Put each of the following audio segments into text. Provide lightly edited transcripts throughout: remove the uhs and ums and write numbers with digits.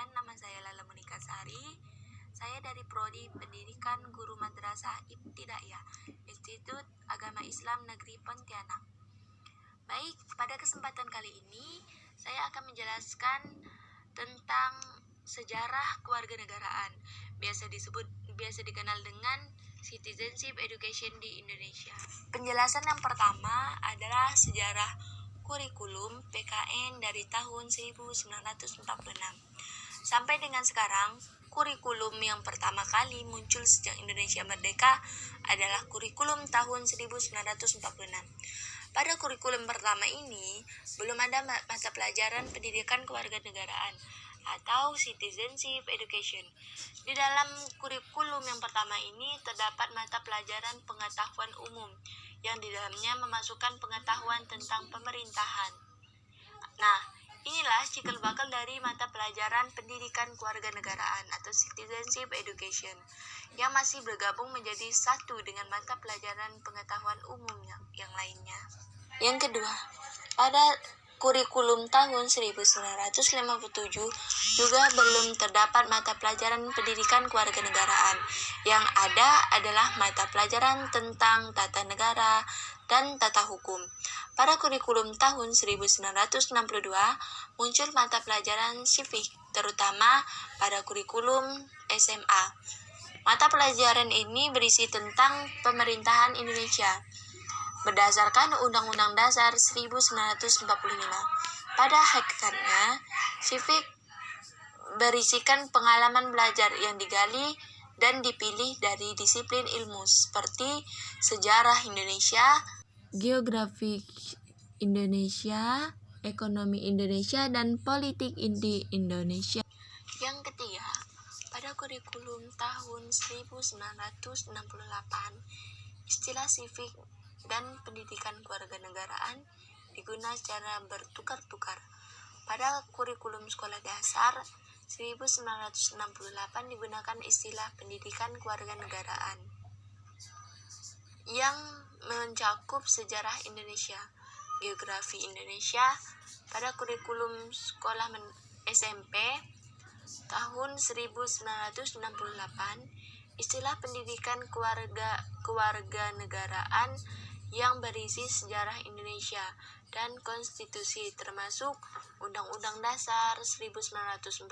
Perkenalkan, nama saya Lala Monika Sari. Saya dari Prodi Pendidikan Guru Madrasah Ibtidaiyah, Institut Agama Islam Negeri Pontianak. Baik, pada kesempatan kali ini saya akan menjelaskan tentang sejarah kewarganegaraan, biasa dikenal dengan citizenship education di Indonesia. Penjelasan yang pertama adalah sejarah kurikulum PKN dari tahun 1946. Sampai dengan sekarang, kurikulum yang pertama kali muncul sejak Indonesia merdeka adalah kurikulum tahun 1946. Pada kurikulum pertama ini, belum ada mata pelajaran pendidikan kewarganegaraan atau citizenship education. Di dalam kurikulum yang pertama ini terdapat mata pelajaran pengetahuan umum yang di dalamnya memasukkan pengetahuan tentang pemerintahan. Nah, inilah cikal bakal dari mata pelajaran pendidikan kewarganegaraan atau citizenship education yang masih bergabung menjadi satu dengan mata pelajaran pengetahuan umum yang lainnya. Yang kedua, pada kurikulum tahun 1957 juga belum terdapat mata pelajaran pendidikan kewarganegaraan. Yang ada adalah mata pelajaran tentang tata negara dan tata hukum. Pada kurikulum tahun 1962 muncul mata pelajaran civic, terutama pada kurikulum SMA. Mata pelajaran ini berisi tentang pemerintahan Indonesia berdasarkan Undang-Undang Dasar 1945. Pada hakikatnya, civic berisikan pengalaman belajar yang digali dan dipilih dari disiplin ilmu seperti sejarah Indonesia, geografi Indonesia, ekonomi Indonesia, dan politik di Indonesia. Yang ketiga, pada kurikulum tahun 1968, istilah civic dan pendidikan kewarganegaraan digunakan secara bertukar-tukar. Pada kurikulum sekolah dasar 1968 digunakan istilah pendidikan kewarganegaraan yang mencakup sejarah Indonesia, geografi Indonesia. Pada kurikulum sekolah SMP tahun 1968, istilah pendidikan kewarganegaraan yang berisi sejarah Indonesia dan konstitusi termasuk Undang-Undang Dasar 1945.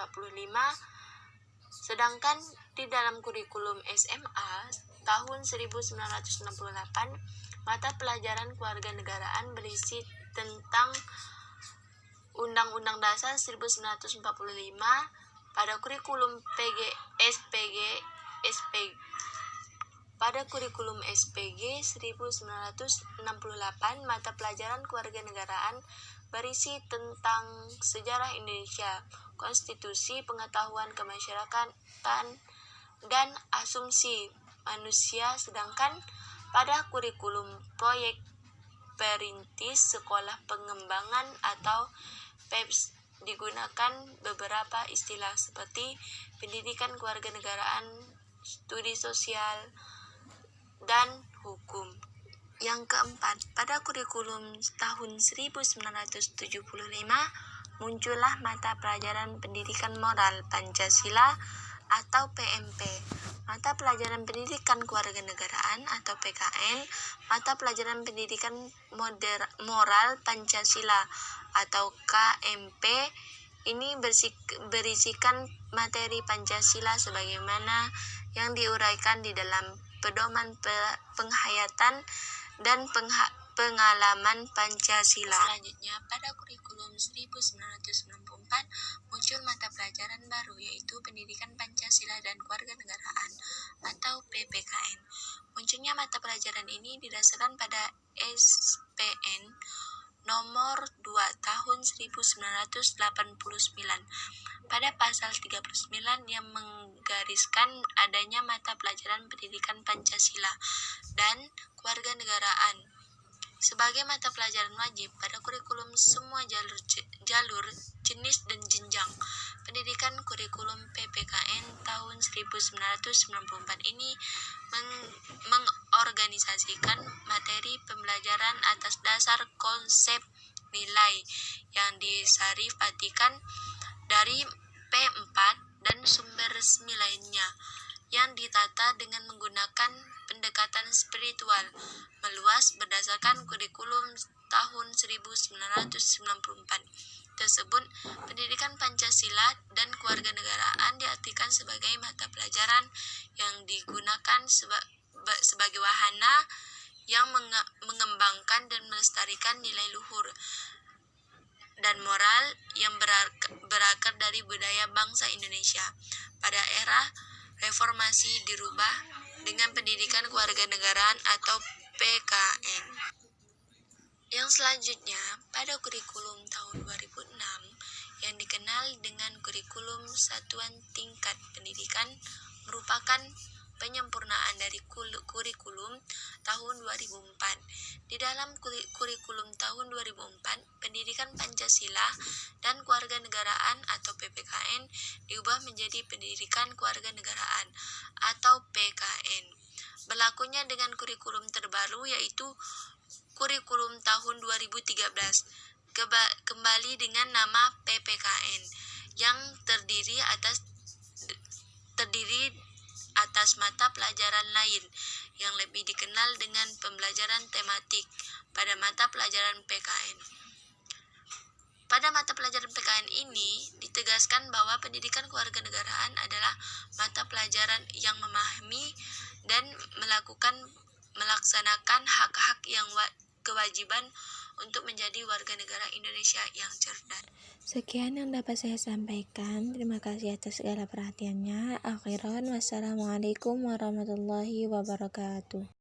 Sedangkan di dalam kurikulum SMA tahun 1968, mata pelajaran kewarganegaraan berisi tentang Undang-Undang Dasar 1945. Pada kurikulum SPG 1968, mata pelajaran kewarganegaraan berisi tentang sejarah Indonesia, konstitusi, pengetahuan kemasyarakatan, dan asumsi manusia. Sedangkan pada kurikulum proyek perintis sekolah pengembangan atau PEPS digunakan beberapa istilah seperti pendidikan kewarganegaraan, studi sosial, dan hukum. Yang keempat, pada kurikulum tahun 1975 muncullah mata pelajaran pendidikan moral Pancasila atau PMP, mata pelajaran pendidikan kewarganegaraan atau PKN, mata pelajaran pendidikan moral Pancasila atau KMP. Ini berisikan materi Pancasila sebagaimana yang diuraikan di dalam pedoman penghayatan dan pengalaman Pancasila. Selanjutnya, pada kurikulum 1994 muncul mata pelajaran baru yaitu Pendidikan Pancasila dan Kewarganegaraan atau PPKN. Munculnya mata pelajaran ini didasarkan pada SPN nomor 2 tahun 1989 pada pasal 39 yang menggariskan adanya mata pelajaran pendidikan Pancasila dan kewarganegaraan sebagai mata pelajaran wajib pada kurikulum semua jalur, jenis, dan jenjang pendidikan. Kurikulum PPKN tahun 1994 ini mengorganisasikan materi pembelajaran atas dasar konsep nilai yang disarifatkan dari P4, dan sumber resmi lainnya yang ditata dengan menggunakan pendekatan spiritual meluas berdasarkan kurikulum tahun 1994 tersebut. Pendidikan Pancasila dan kewarganegaraan diartikan sebagai mata pelajaran yang digunakan sebagai wahana yang mengembangkan dan melestarikan nilai luhur dan moral yang berakar dari budaya bangsa Indonesia. Pada era reformasi dirubah dengan pendidikan kewarganegaraan atau PKN. Yang selanjutnya, pada kurikulum tahun 2006 yang dikenal dengan kurikulum satuan tingkat pendidikan merupakan penyempurnaan dari kurikulum tahun 2004. Di dalam kurikulum tahun 2004, pendidikan Pancasila dan kewarganegaraan atau PPKN diubah menjadi pendidikan kewarganegaraan atau PKN. Berlakunya dengan kurikulum terbaru yaitu kurikulum tahun 2013 kembali dengan nama PPKN yang terdiri atas mata pelajaran lain yang lebih dikenal dengan pembelajaran tematik pada mata pelajaran PKN. Pada mata pelajaran PKN ini ditegaskan bahwa pendidikan kewarganegaraan adalah mata pelajaran yang memahami dan melaksanakan hak-hak yang kewajiban untuk menjadi warga negara Indonesia yang cerdas. Sekian yang dapat saya sampaikan. Terima kasih atas segala perhatiannya. Akhiran, wassalamualaikum warahmatullahi wabarakatuh.